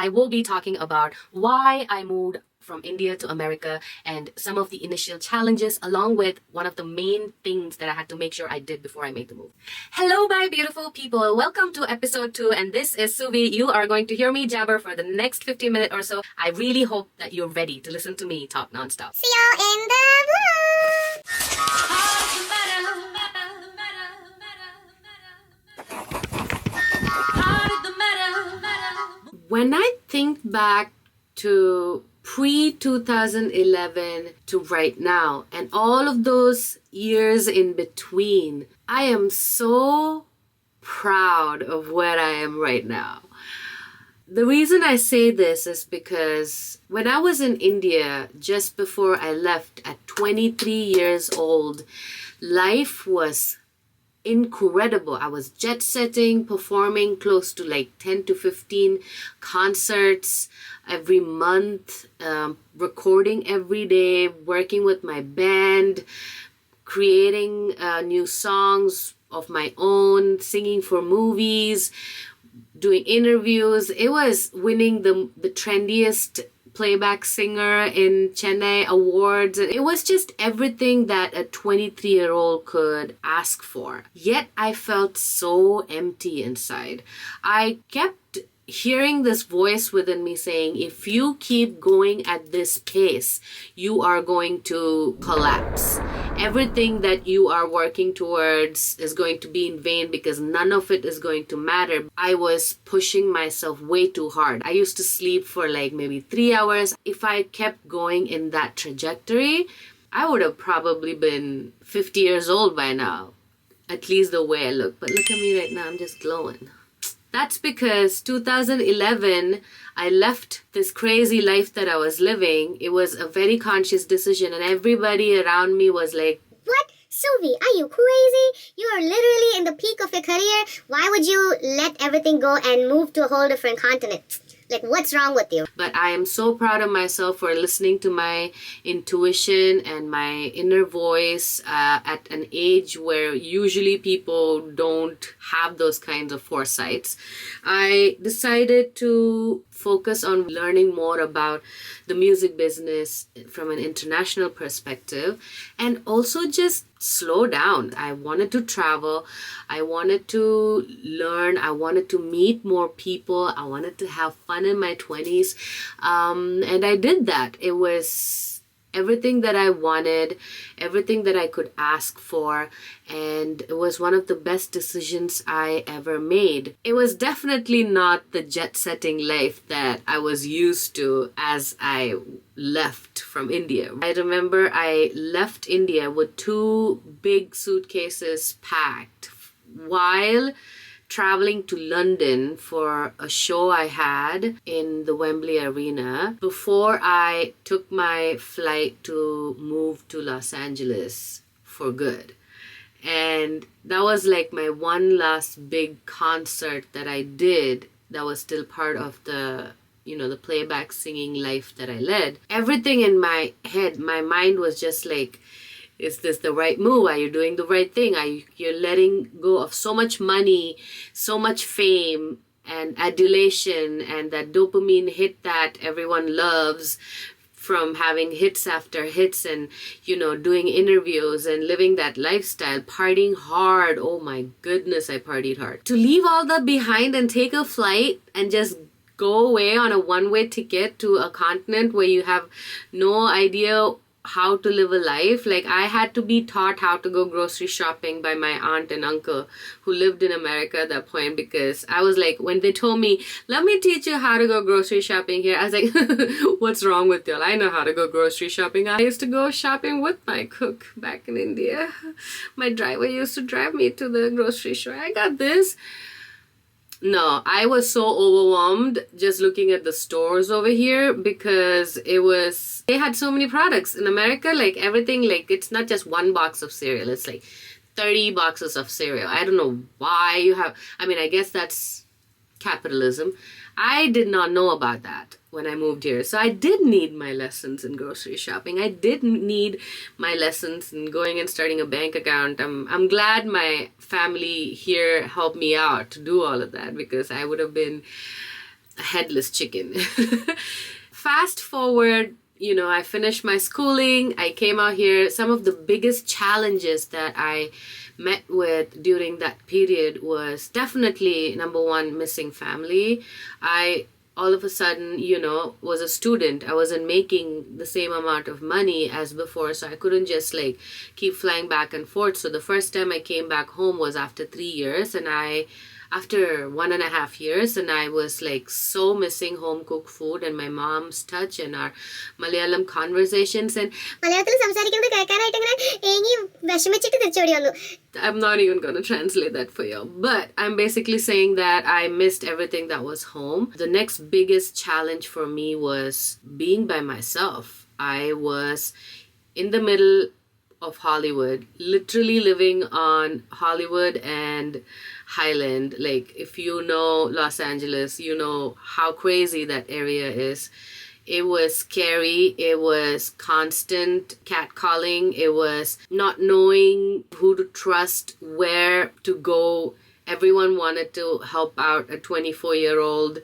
I will be talking about why I moved from India to America and some of the initial challenges, along with one of the main things that I had to make sure I did before I made the move. Hello, my beautiful people. Welcome to episode 2, and this is SUVI. You are going to hear me jabber for the next 15 minutes or so. I really hope that you're ready to listen to me talk nonstop. See y'all in the When I think back to pre-2011 to right now and all of those years in between, I am so proud of where I am right now. The reason I say this is because when I was in India, just before I left at 23 years old, life was incredible. I was jet setting, performing close to like 10 to 15 concerts every month, recording every day, working with my band, creating new songs of my own, singing for movies, doing interviews. It was winning the trendiest playback singer in Chennai awards. It was just everything that a 23-year-old could ask for. Yet I felt so empty inside. I kept hearing this voice within me saying, if you keep going at this pace, you are going to collapse. Everything that you are working towards is going to be in vain because none of it is going to matter. I was pushing myself way too hard. I used to sleep for like maybe 3 hours. If I kept going in that trajectory, I would have probably been 50 years old by now. At least the way I look. But look at me right now, I'm just glowing. That's because 2011, I left this crazy life that I was living. It was a very conscious decision and everybody around me was like, What? Suvi, are you crazy? You are literally in the peak of your career. Why would you let everything go and move to a whole different continent? Like, what's wrong with you? But I am so proud of myself for listening to my intuition and my inner voice at an age where usually people don't have those kinds of foresights. I decided to focus on learning more about the music business from an international perspective and also just slow down. I wanted to travel. I wanted to learn. I wanted to meet more people. I wanted to have fun in my 20s. And I did that. It was everything that I wanted, everything that I could ask for, and it was one of the best decisions I ever made. It was definitely not the jet-setting life that I was used to as I left from India. I remember I left India with 2 big suitcases packed while traveling to London for a show I had in the Wembley Arena before I took my flight to move to Los Angeles for good. And that was like my one last big concert that I did that was still part of the playback singing life that I led. Everything in my head, my mind was just like, is this the right move? Are you doing the right thing? You're letting go of so much money, so much fame and adulation and that dopamine hit that everyone loves from having hits after hits and, doing interviews and living that lifestyle, partying hard. Oh my goodness, I partied hard. To leave all that behind and take a flight and just go away on a one-way ticket to a continent where you have no idea how to live a life. Like, I had to be taught how to go grocery shopping by my aunt and uncle who lived in America at that point, because I was like, when they told me, let me teach you how to go grocery shopping here, I was like, what's wrong with y'all? I know how to go grocery shopping. I used to go shopping with my cook back in India. My driver used to drive me to the grocery store. I got this. No, I was so overwhelmed just looking at the stores over here because they had so many products. In America, like everything, like it's not just one box of cereal, it's like 30 boxes of cereal. I don't know why I guess that's capitalism. I did not know about that when I moved here. So I did need my lessons in grocery shopping. I did need my lessons in going and starting a bank account. I'm glad my family here helped me out to do all of that, because I would have been a headless chicken. Fast forward, I finished my schooling. I came out here. Some of the biggest challenges that I met with during that period was definitely, number one, missing family. I all of a sudden, was a student. I wasn't making the same amount of money as before, so I couldn't just like keep flying back and forth. So the first time I came back home was after 3 years, and after 1.5 years, and I was like so missing home cooked food and my mom's touch and our Malayalam conversations. And I'm not even going to translate that for you, but I'm basically saying that I missed everything that was home. The next biggest challenge for me was being by myself. I was in the middle of Hollywood, literally living on Hollywood and Highland. Like, if you know Los Angeles, you know how crazy that area is. It was scary. It was constant catcalling. It was not knowing who to trust, where to go. Everyone wanted to help out a 24-year-old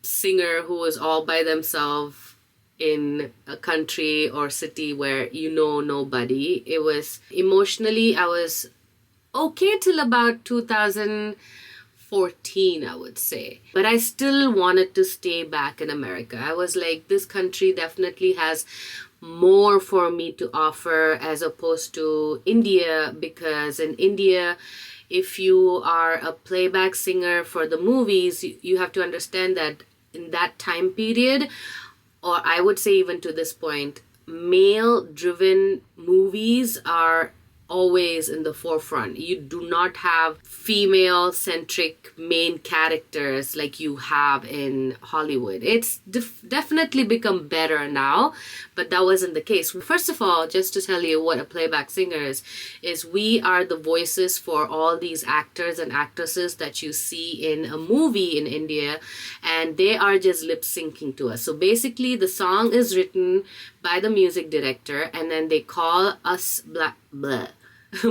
singer who was all by themselves in a country or city where nobody. It was emotionally, I was okay till about 2014, I would say. But I still wanted to stay back in America. I was like, this country definitely has more for me to offer as opposed to India, because in India, if you are a playback singer for the movies, you have to understand that in that time period, or I would say even to this point, male-driven movies are always in the forefront. You do not have female-centric main characters like you have in Hollywood. It's definitely become better now, but that wasn't the case. First of all, just to tell you what a playback singer is we are the voices for all these actors and actresses that you see in a movie in India, and they are just lip-syncing to us. So basically, the song is written by the music director, and then they call us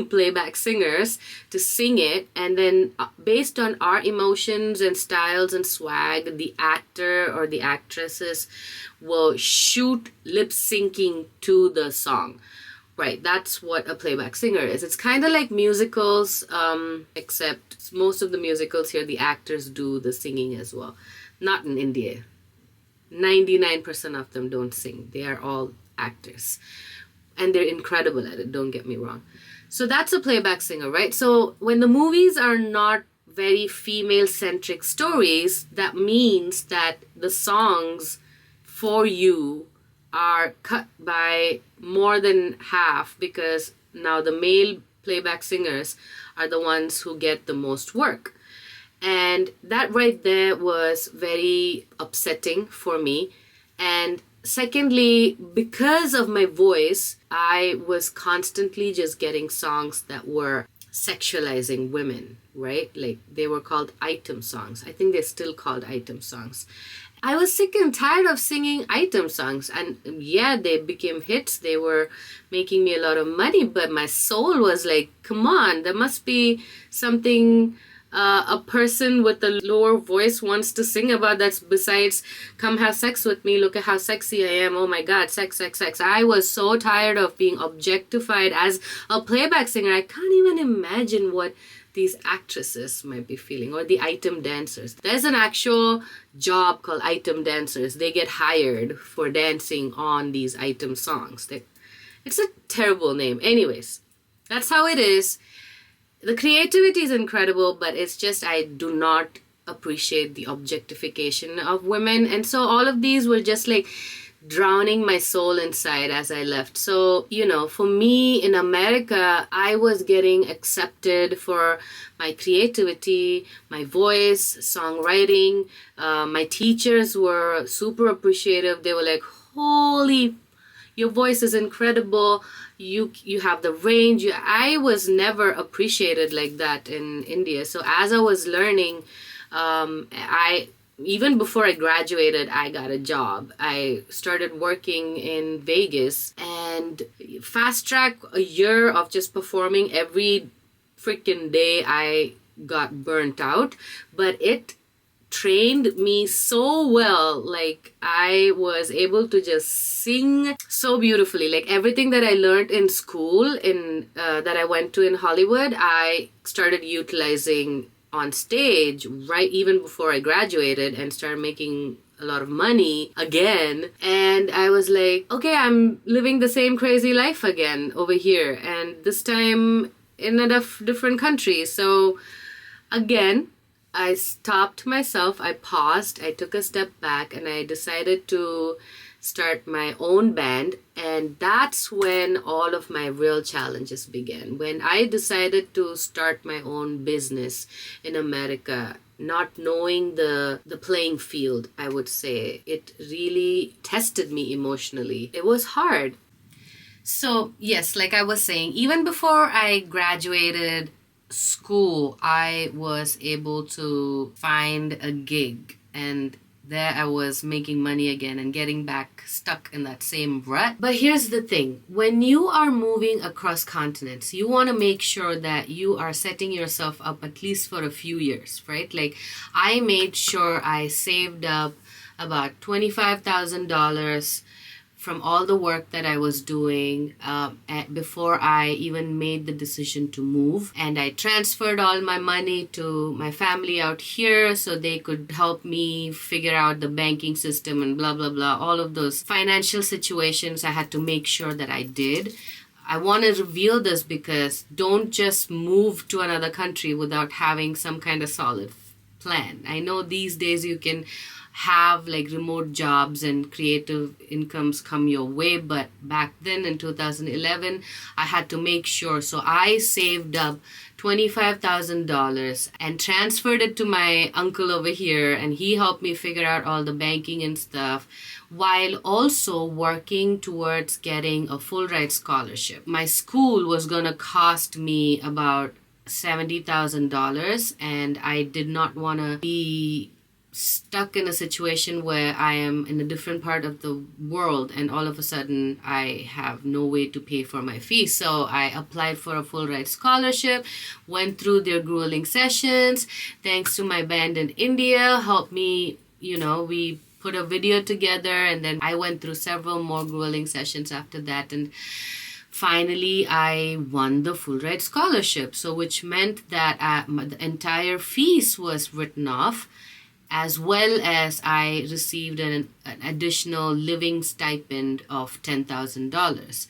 playback singers to sing it, and then based on our emotions and styles and swag, the actor or the actresses will shoot lip syncing to the song. Right, that's what a playback singer is. It's kind of like musicals, except most of the musicals here, the actors do the singing as well. Not in India. 99% of them don't sing. They are all actors. And they're incredible at it, don't get me wrong. So that's a playback singer, right? So when the movies are not very female-centric stories, that means that the songs for you are cut by more than half, because now the male playback singers are the ones who get the most work. And that right there was very upsetting for me. And secondly, because of my voice, I was constantly just getting songs that were sexualizing women, right? Like, they were called item songs. I think they're still called item songs. I was sick and tired of singing item songs. And yeah, they became hits. They were making me a lot of money. But my soul was like, come on, there must be something a person with a lower voice wants to sing about that's besides come have sex with me, look at how sexy I am, oh my god, sex, sex, sex. I was so tired of being objectified as a playback singer. I can't even imagine what these actresses might be feeling, or the item dancers. There's an actual job called item dancers. They get hired for dancing on these item songs. It's a terrible name. Anyways, that's how it is. The creativity is incredible, but it's just I do not appreciate the objectification of women. And so all of these were just like drowning my soul inside as I left. So, for me in America, I was getting accepted for my creativity, my voice, songwriting. My teachers were super appreciative. They were like, holy, your voice is incredible. You have the range. I was never appreciated like that in India. So as I was learning, even before I graduated, I got a job. I started working in Vegas, and fast track a year of just performing every freaking day, I got burnt out. But it trained me so well. Like, I was able to just sing so beautifully. Like, everything that I learned in school, that I went to in Hollywood, I started utilizing on stage right even before I graduated and started making a lot of money again. And I was like, okay, I'm living the same crazy life again over here, and this time in a different country. So again, I stopped myself, I paused, I took a step back, and I decided to start my own band. And that's when all of my real challenges began. When I decided to start my own business in America, not knowing the playing field, I would say, it really tested me emotionally. It was hard. So yes, like I was saying, even before I graduated school, I was able to find a gig, and there I was making money again and getting back stuck in that same rut. But here's the thing. When you are moving across continents, you want to make sure that you are setting yourself up at least for a few years, right? Like, I made sure I saved up about $25,000 from all the work that I was doing before I even made the decision to move. And I transferred all my money to my family out here so they could help me figure out the banking system and blah, blah, blah. All of those financial situations I had to make sure that I did. I want to reveal this because don't just move to another country without having some kind of solid plan. I know these days you can have like remote jobs and creative incomes come your way, but back then in 2011 I had to make sure. So I saved up $25,000 and transferred it to my uncle over here, and he helped me figure out all the banking and stuff, while also working towards getting a full ride scholarship. My school was gonna cost me about $70,000, and I did not want to be stuck in a situation where I am in a different part of the world and all of a sudden I have no way to pay for my fees. So I applied for a full ride scholarship, went through their grueling sessions. Thanks to my band in India, helped me, we put a video together, and then I went through several more grueling sessions after that, and finally I won the full ride scholarship. So which meant that the entire fees was written off, as well as I received an additional living stipend of $10,000.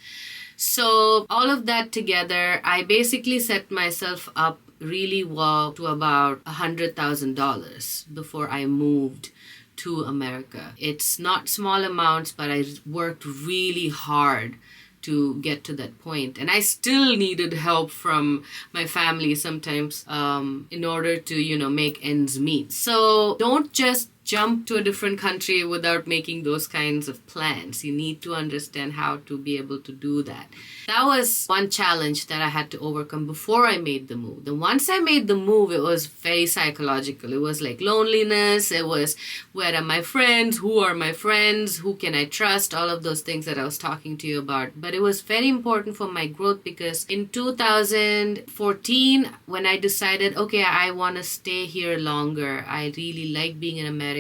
So all of that together, I basically set myself up really well to about $100,000 before I moved to America. It's not small amounts, but I worked really hard to get to that point. And I still needed help from my family sometimes in order to, make ends meet. So don't just jump to a different country without making those kinds of plans. You need to understand how to be able to do that. That was one challenge that I had to overcome before I made the move. Then once I made the move, it was very psychological. It was like loneliness. It was, where are my friends? Who are my friends? Who can I trust? All of those things that I was talking to you about. But it was very important for my growth, because in 2014, when I decided, okay, I want to stay here longer. I really like being in America.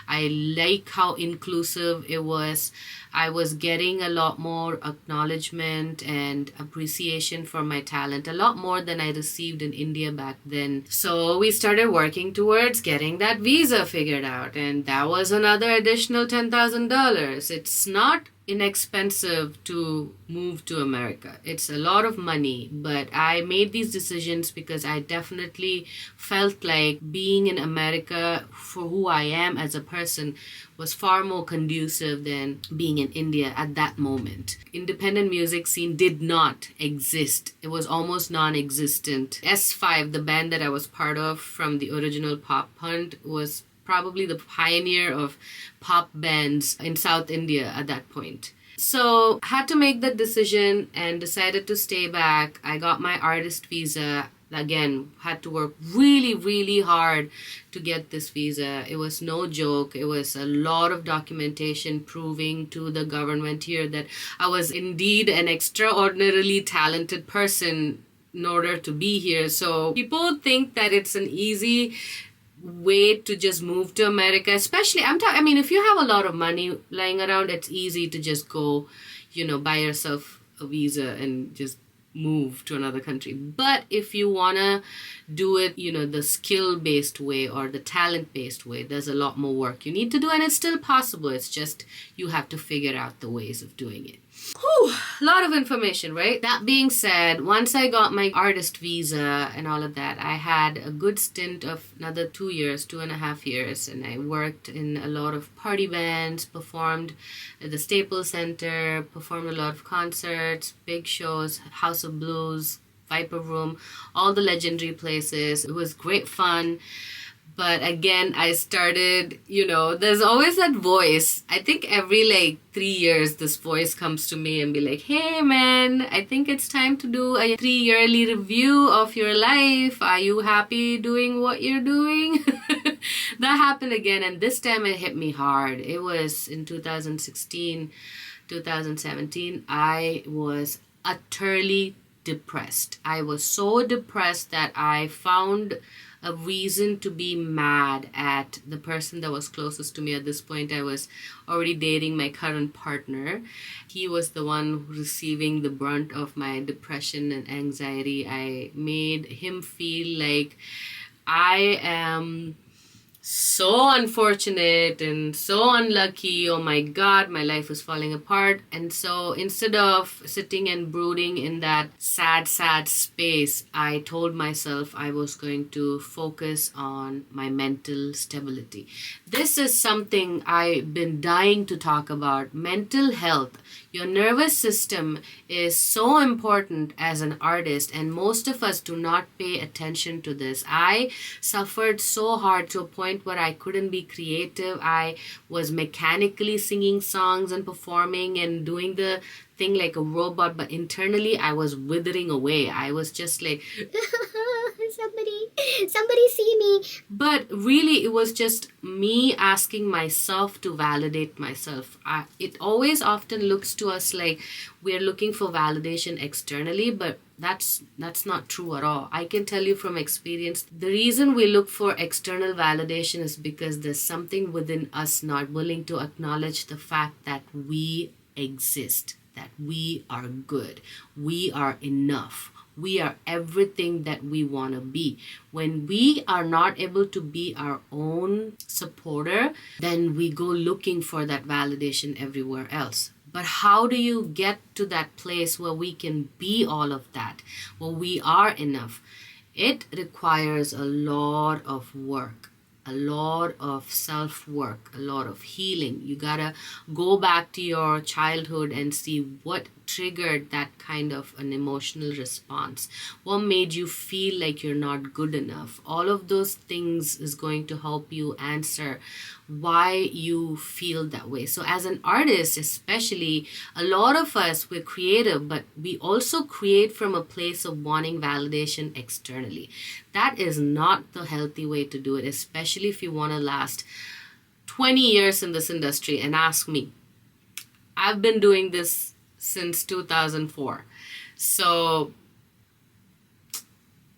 I like how inclusive it was. I was getting a lot more acknowledgement and appreciation for my talent, a lot more than I received in India back then. So we started working towards getting that visa figured out, and that was another additional $10,000. It's not inexpensive to move to America. It's a lot of money, but I made these decisions because I definitely felt like being in America for who I am as a person was far more conducive than being in India at that moment. Independent music scene did not exist. It was almost non-existent. S5, the band that I was part of from the original Pop Hunt, was probably the pioneer of pop bands in South India at that point. So I had to make that decision and decided to stay back. I got my artist visa. Again, had to work really, really hard to get this visa. It was no joke. It was a lot of documentation proving to the government here that I was indeed an extraordinarily talented person in order to be here. So people think that it's an easy wait to just move to America, especially I mean, if you have a lot of money lying around, it's easy to just go, buy yourself a visa and just move to another country. But if you want to do it, the skill-based way or the talent-based way, there's a lot more work you need to do, and it's still possible. It's just you have to figure out the ways of doing it. Whew, a lot of information, right? That being said, once I got my artist visa and all of that, I had a good stint of another 2.5 years, and I worked in a lot of party bands, performed at the Staples Center, performed a lot of concerts, big shows, House of Blues, Viper Room, all the legendary places. It was great fun. But again, I started, there's always that voice. I think every 3 years, this voice comes to me and be like, hey man, I think it's time to do a 3-yearly review of your life. Are you happy doing what you're doing? That happened again, and this time it hit me hard. It was in 2016, 2017. I was utterly depressed. I was so depressed that I found a reason to be mad at the person that was closest to me. At this point, I was already dating my current partner. He was the one receiving the brunt of my depression and anxiety. I made him feel like I am so unfortunate and so unlucky. Oh my God, my life is falling apart. And so instead of sitting and brooding in that sad space, I told myself I was going to focus on my mental stability. This is something I've been dying to talk about. Mental health. Your nervous system is so important as an artist, and most of us do not pay attention to this. I suffered so hard to a point where I couldn't be creative. I was mechanically singing songs and performing and doing the thing like a robot, but internally I was withering away. I was just like, somebody see me. But really, it was just me asking myself to validate myself. It always often looks to us like we're looking for validation externally, but that's not true at all. I can tell you from experience, the reason we look for external validation is because there's something within us not willing to acknowledge the fact that we exist, that we are good, we are enough. We are everything that we want to be. When we are not able to be our own supporter, then we go looking for that validation everywhere else. But how do you get to that place where we can be all of that, where we are enough? It requires a lot of work, a lot of self-work, a lot of healing. You gotta go back to your childhood and see what triggered that kind of an emotional response. What made you feel like you're not good enough? All of those things is going to help you answer why you feel that way. So as an artist, especially, a lot of us, we're creative, but we also create from a place of wanting validation externally. That is not the healthy way to do it, especially if you want to last 20 years in this industry. And ask me, I've been doing this since 2004. So,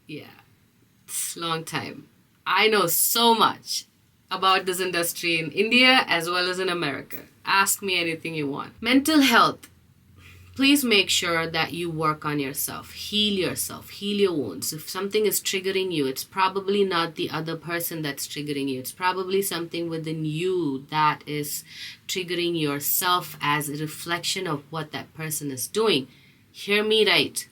yeah, it's a long time. I know so much about this industry in India as well as in America. Ask me anything you want. Mental health. Please make sure that you work on yourself, heal your wounds. If something is triggering you, it's probably not the other person that's triggering you. It's probably something within you that is triggering yourself as a reflection of what that person is doing. Hear me right.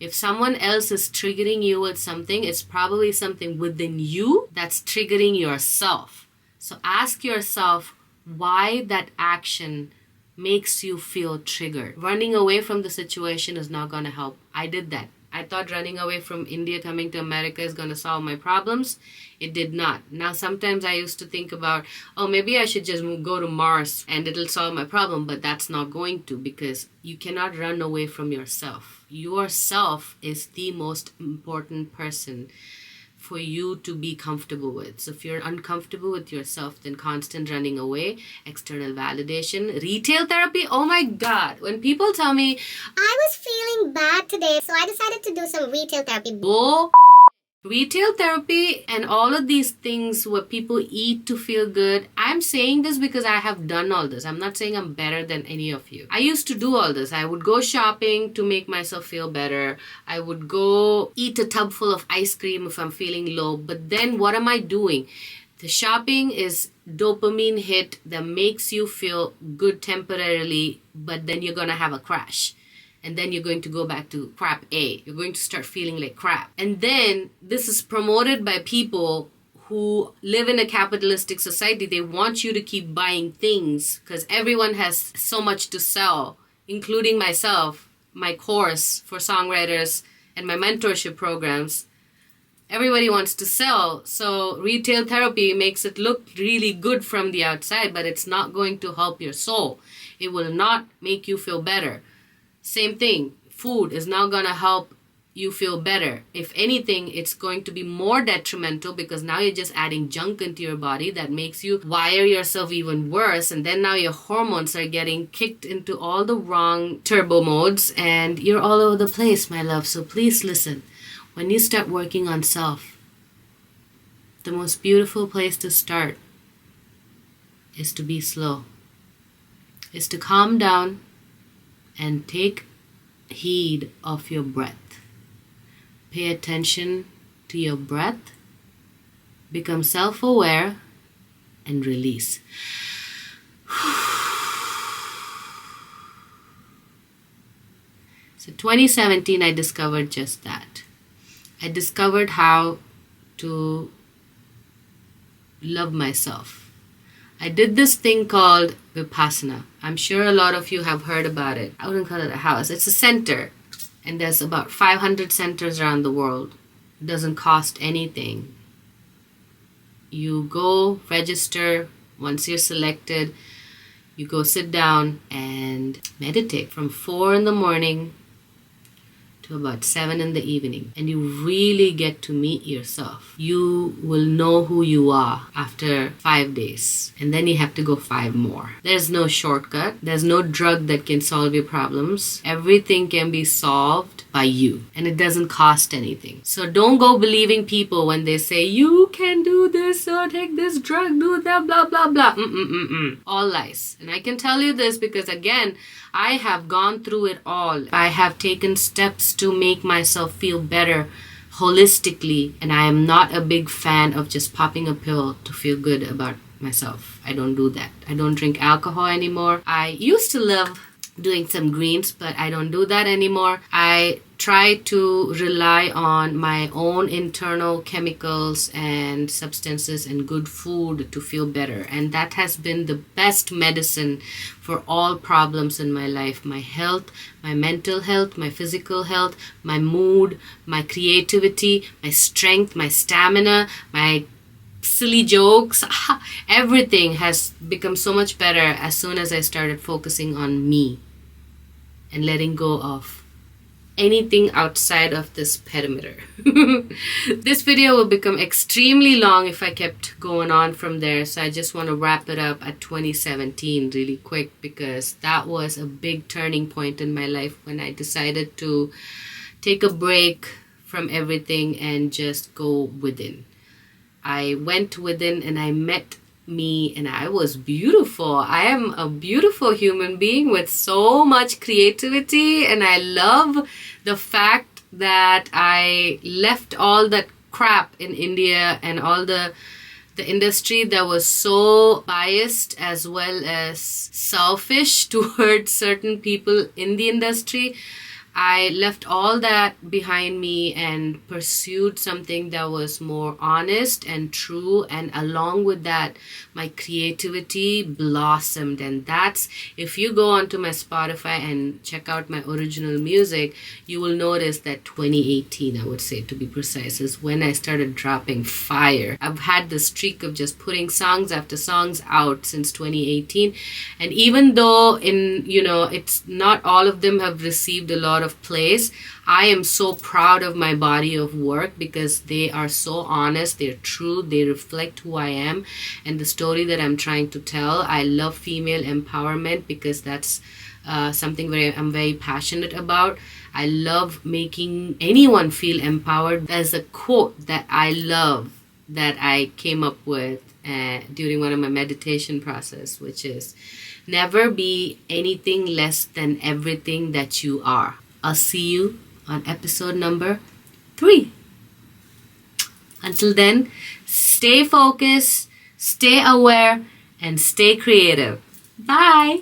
If someone else is triggering you with something, it's probably something within you that's triggering yourself. So ask yourself why that action makes you feel triggered. Running away from the situation is not going to help. I did that. I thought running away from India, coming to America is going to solve my problems. It did not. Now, sometimes I used to think about, oh, maybe I should just go to Mars and it'll solve my problem. But that's not going to, because you cannot run away from yourself. Yourself is the most important person for you to be comfortable with. So if you're uncomfortable with yourself, then constant running away, external validation, retail therapy. Oh my God. When people tell me, I was feeling bad today, so I decided to do some retail therapy. go Retail therapy and all of these things where people eat to feel good. I'm saying this because I have done all this. I'm not saying I'm better than any of you. I used to do all this. I would go shopping to make myself feel better. I would go eat a tub full of ice cream if I'm feeling low. But then what am I doing? The shopping is dopamine hit that makes you feel good temporarily, but then you're going to have a crash. And then you're going to go back to crap A. You're going to start feeling like crap. And then this is promoted by people who live in a capitalistic society. They want you to keep buying things because everyone has so much to sell, including myself, my course for songwriters, and my mentorship programs. Everybody wants to sell. So retail therapy makes it look really good from the outside, but it's not going to help your soul. It will not make you feel better. Same thing, food is not going to help you feel better. If anything, it's going to be more detrimental because now you're just adding junk into your body that makes you wire yourself even worse. And then now your hormones are getting kicked into all the wrong turbo modes and you're all over the place, my love. So please listen. When you start working on self, the most beautiful place to start is to be slow, is to calm down and take heed of your breath. Pay attention to your breath. Become self-aware and release. So 2017, I discovered just that. I discovered how to love myself. I did this thing called Vipassana. I'm sure a lot of you have heard about it. I wouldn't call it a house. It's a center. And there's about 500 centers around the world. It doesn't cost anything. You go register. Once you're selected, you go sit down and meditate from 4 in the morning to about 7 in the evening. And you really get to meet yourself. You will know who you are after 5 days. And then you have to go 5 more. There's no shortcut. There's no drug that can solve your problems. Everything can be solved by you. And it doesn't cost anything. So don't go believing people when they say, you can do this or take this drug, do that, blah, blah, blah. All lies. And I can tell you this because, again, I have gone through it all. I have taken steps to make myself feel better holistically, and I am not a big fan of just popping a pill to feel good about myself. I don't do that. I don't drink alcohol anymore. I used to love doing some greens, but I don't do that anymore. I try to rely on my own internal chemicals and substances and good food to feel better. And that has been the best medicine for all problems in my life. My health, my mental health, my physical health, my mood, my creativity, my strength, my stamina, my silly jokes. Everything has become so much better as soon as I started focusing on me and letting go of anything outside of this perimeter. This video will become extremely long if I kept going on from there, so I just want to wrap it up at 2017 really quick because that was a big turning point in my life when I decided to take a break from everything and just go within. I went within and I met me and I was beautiful. I am a beautiful human being with so much creativity, and I love the fact that I left all that crap in India and all the industry that was so biased as well as selfish towards certain people in the industry. I left all that behind me and pursued something that was more honest and true, and along with that, my creativity blossomed. And that's, if you go onto my Spotify and check out my original music, you will notice that 2018, I would say to be precise, is when I started dropping fire. I've had the streak of just putting songs after songs out since 2018, and even though it's not all of them have received a lot of plays, I am so proud of my body of work because they are so honest, they're true, they reflect who I am and the story that I'm trying to tell. I love female empowerment because that's something I'm very passionate about. I love making anyone feel empowered. There's a quote that I love that I came up with during one of my meditation process, which is, never be anything less than everything that you are. I'll see you on episode number 3. Until then, stay focused, stay aware, and stay creative. Bye.